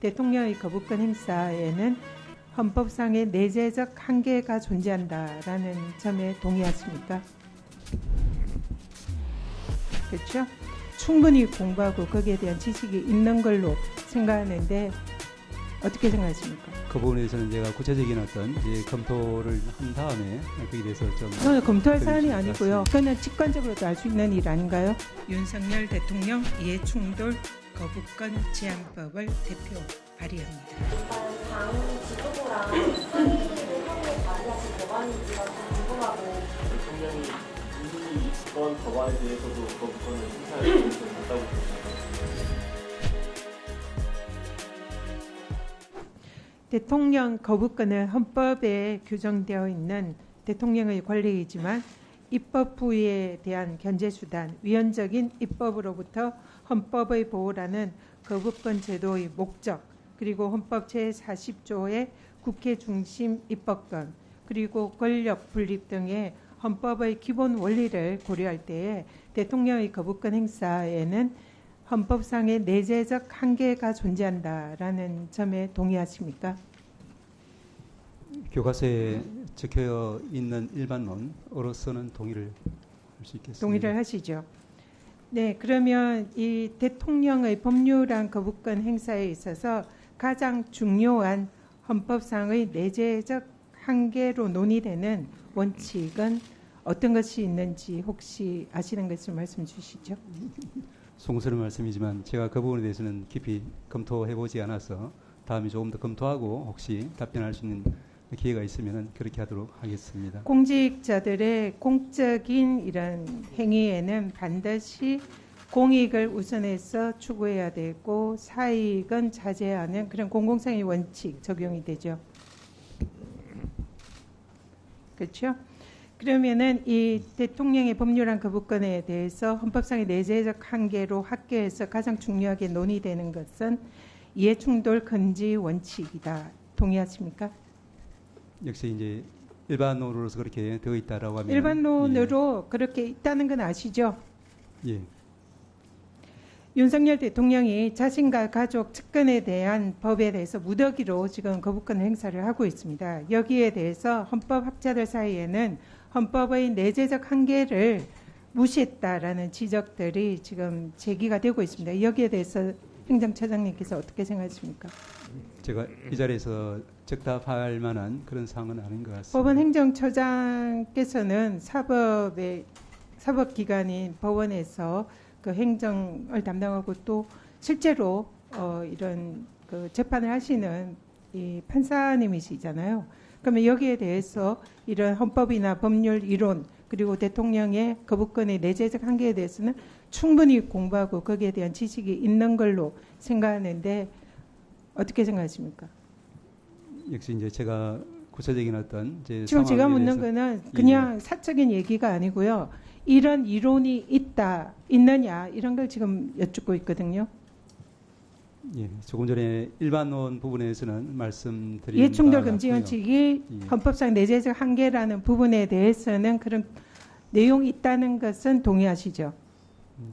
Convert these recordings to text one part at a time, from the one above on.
대통령의 거부권 행사에는 헌법상의 내재적 한계가 존재한다라는 점에 동의하십니까? 그렇죠? 충분히 공부하고 거기에 대한 지식이 있는 걸로 생각하는데 어떻게 생각하십니까? 그 부분에 대해서는 제가 구체적인 어떤 이제 검토를 한 다음에 거기에 대해서 좀 그건 검토할 사안이 드릴 수 아니고요. 그거는 직관적으로도 알 수 있는 일 아닌가요? 윤석열 대통령 이해충돌 거부권 제한법을 대표 발의합니다. 일단 당 지도부랑 상의를 하고 발의하신 법안인지가 좀 궁금하고 대통령이 이번 법안에 대해서도 거부권을 행사할 가능성이 있다고 보시나요? 대통령 거부권은 헌법에 규정되어 있는 대통령의 권리이지만 입법 부위에 대한 견제수단, 위헌적인 입법으로부터 헌법의 보호라는 거부권 제도의 목적, 그리고 헌법 제40조의 국회 중심 입법권, 그리고 권력 분립 등의 헌법의 기본 원리를 고려할 때에 대통령의 거부권 행사에는 헌법상의 내재적 한계가 존재한다라는 점에 동의하십니까? 교과서에 적혀 있는 일반론으로서는 동의를 할 수 있겠습니다. 동의를 하시죠. 네, 그러면 이 대통령의 법률안 거부권 행사에 있어서 가장 중요한 헌법상의 내재적 한계로 논의되는 원칙은 어떤 것이 있는지 혹시 아시는 것을 말씀 주시죠. 송스러운 말씀이지만 제가 그 부분에 대해서는 깊이 검토해보지 않아서 다음에 조금 더 검토하고 혹시 답변할 수 있는 기회가 있으면 그렇게 하도록 하겠습니다. 공직자들의 공적인 이런 행위에는 반드시 공익을 우선해서 추구해야 되고 사익은 자제하는 그런 공공성의 원칙 적용이 되죠. 그렇죠? 그러면은 이 대통령의 법률안 거부권에 대해서 헌법상의 내재적 한계로 학계에서 가장 중요하게 논의되는 것은 이해충돌 금지 원칙이다. 동의하십니까? 역시 이제 일반론으로서 그렇게 되어 있다라고 하면 일반론으로 그렇게 있다는 건 아시죠? 예. 윤석열 대통령이 자신과 가족 측근에 대한 법에 대해서 무더기로 지금 거부권 행사를 하고 있습니다. 여기에 대해서 헌법학자들 사이에는 헌법의 내재적 한계를 무시했다라는 지적들이 지금 제기가 되고 있습니다. 여기에 대해서 행정처장님께서 어떻게 생각하십니까? 제가 이 자리에서 적답할 만한 그런 사항은 아닌 것 같습니다. 법원 행정처장께서는 사법기관인 법원에서 그 행정을 담당하고 또 실제로 이런 그 재판을 하시는 이 판사님이시잖아요. 그러면 여기에 대해서 이런 헌법이나 법률 이론 그리고 대통령의 거부권의 내재적 한계에 대해서는 충분히 공부하고 거기에 대한 지식이 있는 걸로 생각하는데 어떻게 생각하십니까? 역시 이제 제가 구체적인 어떤 이제 지금 제가 상황에 묻는 대해서 거는 그냥 사적인 얘기가 아니고요. 이런 이론이 있느냐 이런 걸 지금 여쭙고 있거든요. 예, 조금 전에 일반론 부분에서는 말씀드린 이해충돌 바가 금지 같고요. 원칙이 예. 헌법상 내재적 한계라는 부분에 대해서는 그런 내용이 있다는 것은 동의하시죠?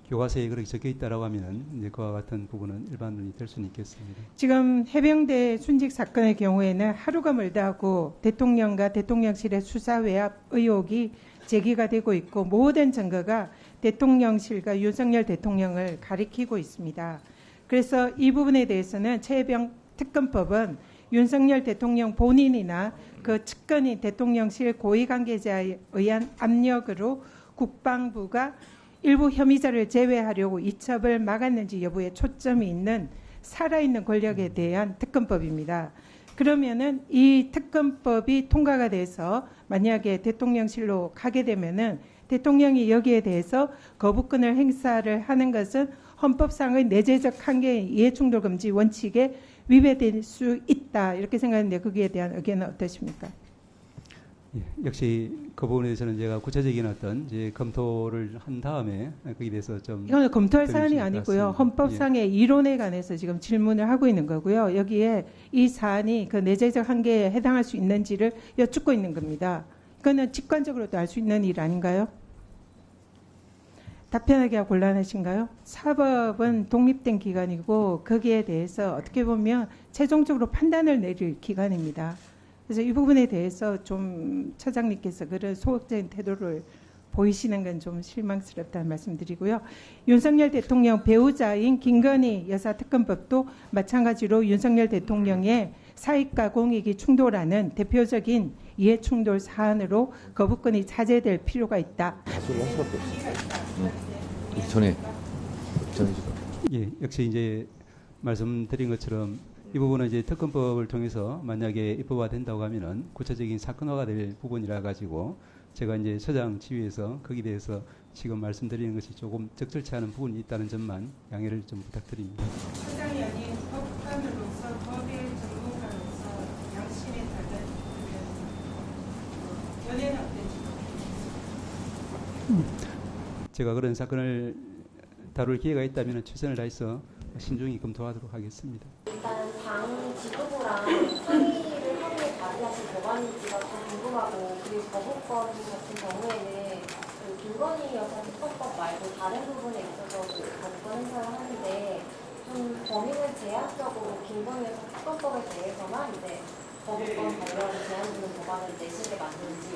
교과서에 그렇게 적혀 있다라고 하면은 이제 그와 같은 부분은 일반론이 될 수는 있겠습니다. 지금 해병대 순직 사건의 경우에는 하루가 멀다 하고 대통령과 대통령실의 수사 외압 의혹이 제기가 되고 있고 모든 증거가 대통령실과 윤석열 대통령을 가리키고 있습니다. 그래서 이 부분에 대해서는 최혜병 특검법은 윤석열 대통령 본인이나 그 측근인 대통령실 고위관계자에 의한 압력으로 국방부가 일부 혐의자를 제외하려고 이첩을 막았는지 여부에 초점이 있는 살아있는 권력에 대한 특검법입니다. 그러면은 이 특검법이 통과가 돼서 만약에 대통령실로 가게 되면은 대통령이 여기에 대해서 거부권을 행사를 하는 것은 헌법상의 내재적 한계인 이해충돌 금지 원칙에 위배될 수 있다 이렇게 생각하는데 거기에 대한 의견은 어떠십니까? 예, 역시 그 부분에 대해서는 제가 구체적인 어떤 이제 검토를 한 다음에 거기에 대해서 좀 이거는 검토할 사안이 드릴 수 아니고요. 있을 것 같습니다. 헌법상의 이론에 관해서 지금 질문을 하고 있는 거고요. 여기에 이 사안이 그 내재적 한계에 해당할 수 있는지를 여쭙고 있는 겁니다. 이거는 직관적으로도 알 수 있는 일 아닌가요? 답변하기가 곤란하신가요? 사법은 독립된 기관이고 거기에 대해서 어떻게 보면 최종적으로 판단을 내릴 기관입니다. 그래서 이 부분에 대해서 좀 처장님께서 그런 소극적인 태도를 보이시는 건 좀 실망스럽다는 말씀드리고요. 윤석열 대통령 배우자인 김건희 여사 특검법도 마찬가지로 윤석열 대통령의 사익과 공익이 충돌하는 대표적인 이해 충돌 사안으로 거부권이 자제될 필요가 있다. 가소를 할 수밖에 없어요. 전에 예, 역시 이제 말씀드린 것처럼 이 부분은 이제 특검법을 통해서 만약에 입법화된다고 하면은 구체적인 사건화가 될 부분이라 가지고 제가 이제 처장 지휘에서 거기에 대해서 지금 말씀드리는 것이 조금 적절치 않은 부분이 있다는 점만 양해를 좀 부탁드립니다. 처장이 아닌 법관으로서 법의 전문가로서 양심에 따른 연애는 어땠죠? 제가 그런 사건을 다룰 기회가 있다면 최선을 다해서 신중히 검토하도록 하겠습니다. 일단 당 지도부랑 상의를 하고 발의하신 법안인지가 좀 궁금하고, 그리고 거부권 같은 경우에는 그 김건희 여사 특검법 말고 다른 부분에 있어서 그 거부권 행사를 하는데 좀 범위는 제한적으로 김건희 여사 특검법에 대해서만 이제 거부권 발령을 제한하는 법안을 내시게 만드는지.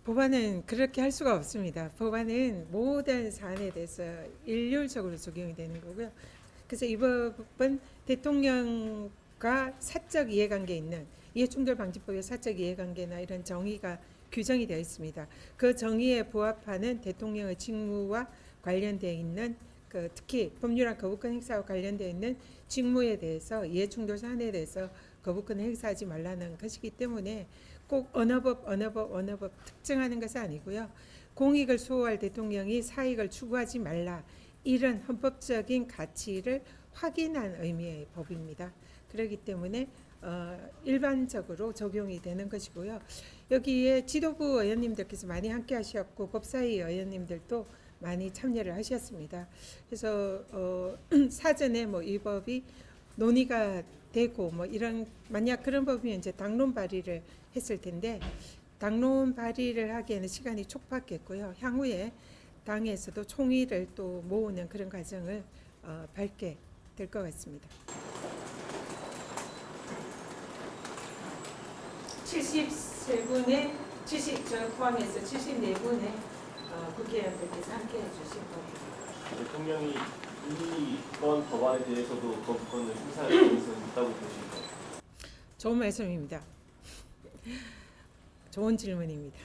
법안은 그렇게 할 수가 없습니다. 법안은 모든 사안에 대해서 일률적으로 적용이 되는 거고요. 그래서 이 법은 대통령과 사적 이해관계 있는 이해충돌방지법의 사적 이해관계나 이런 정의가 규정이 되어 있습니다. 그 정의에 부합하는 대통령의 직무와 관련되어 있는 특히 법률안 거부권 행사와 관련되어 있는 직무에 대해서 이해충돌 사안에 대해서 거부권을 행사하지 말라는 것이기 때문에 꼭 어느 법 특정하는 것은 아니고요. 공익을 수호할 대통령이 사익을 추구하지 말라, 이런 헌법적인 가치를 확인한 의미의 법입니다. 그렇기 때문에 일반적으로 적용이 되는 것이고요. 여기에 지도부 의원님들께서 많이 함께 하셨고 법사위 의원님들도 많이 참여를 하셨습니다. 그래서 사전에 이 법이 논의가 되고 이런, 만약 그런 법이면 이제 당론 발의를 했을 텐데 당론 발의를 하기에는 시간이 촉박했고요. 향후에 당에서도 총의를 또 모으는 그런 과정을 밟게 될 것 같습니다. 73분의 70저 포함해서 74분의 국회의원들께서 함께해 주신 겁니다. 대통령이 이번 법안에 대해서도 거부권을 행사할 가능성이 있다고 보십니까? 좋은 말씀입니다. 좋은 질문입니다.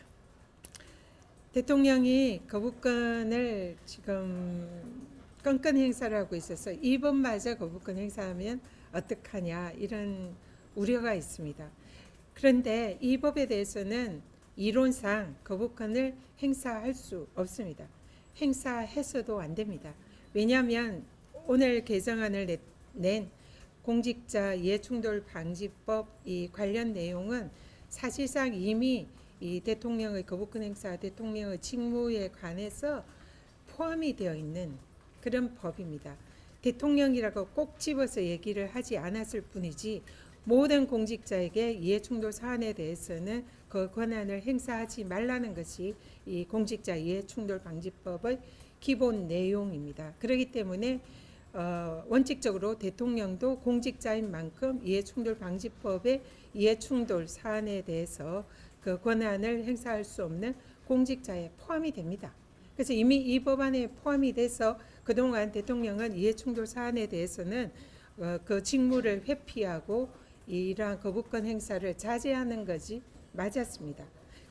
대통령이 거부권을 지금 끈끈 행사를 하고 있어서 이번마저 거부권 행사하면 어떡하냐, 이런 우려가 있습니다. 그런데 이 법에 대해서는 이론상 거부권을 행사할 수 없습니다. 행사해서도 안 됩니다. 왜냐하면 오늘 개정안을 낸 공직자 이해충돌 방지법 이 관련 내용은 사실상 이미 이 대통령의 거부권 행사, 대통령의 직무에 관해서 포함이 되어 있는 그런 법입니다. 대통령이라고 꼭 집어서 얘기를 하지 않았을 뿐이지 모든 공직자에게 이해충돌 사안에 대해서는 그 권한을 행사하지 말라는 것이 이 공직자 이해충돌 방지법의 기본 내용입니다. 그렇기 때문에 원칙적으로 대통령도 공직자인 만큼 이해충돌 방지법의 이해충돌 사안에 대해서 그 권한을 행사할 수 없는 공직자에 포함이 됩니다. 그래서 이미 이 법안에 포함이 돼서 그동안 대통령은 이해충돌 사안에 대해서는 그 직무를 회피하고 이러한 거부권 행사를 자제하는 것이 맞았습니다.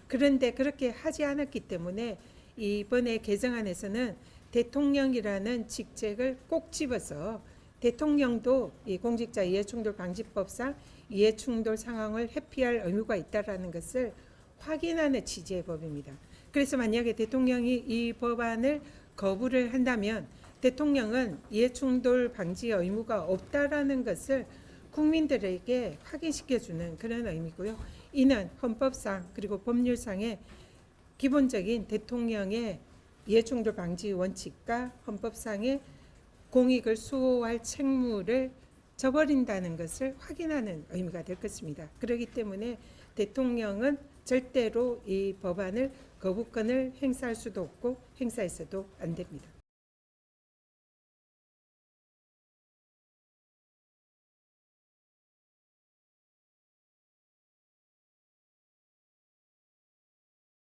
그런데 그렇게 하지 않았기 때문에 이번에 개정안에서는 대통령이라는 직책을 꼭 집어서 대통령도 이 공직자 이해충돌 방지법상 이해충돌 상황을 회피할 의무가 있다라는 것을 확인하는 취지의 법입니다. 그래서 만약에 대통령이 이 법안을 거부를 한다면 대통령은 이해충돌 방지 의무가 없다라는 것을 국민들에게 확인시켜주는 그런 의미고요. 이는 헌법상 그리고 법률상의 기본적인 대통령의 이해충돌 방지 원칙과 헌법상의 공익을 수호할 책무를 저버린다는 것을 확인하는 의미가 될 것입니다. 그렇기 때문에 대통령은 절대로 이 법안을 거부권을 행사할 수도 없고 행사해서도 안 됩니다.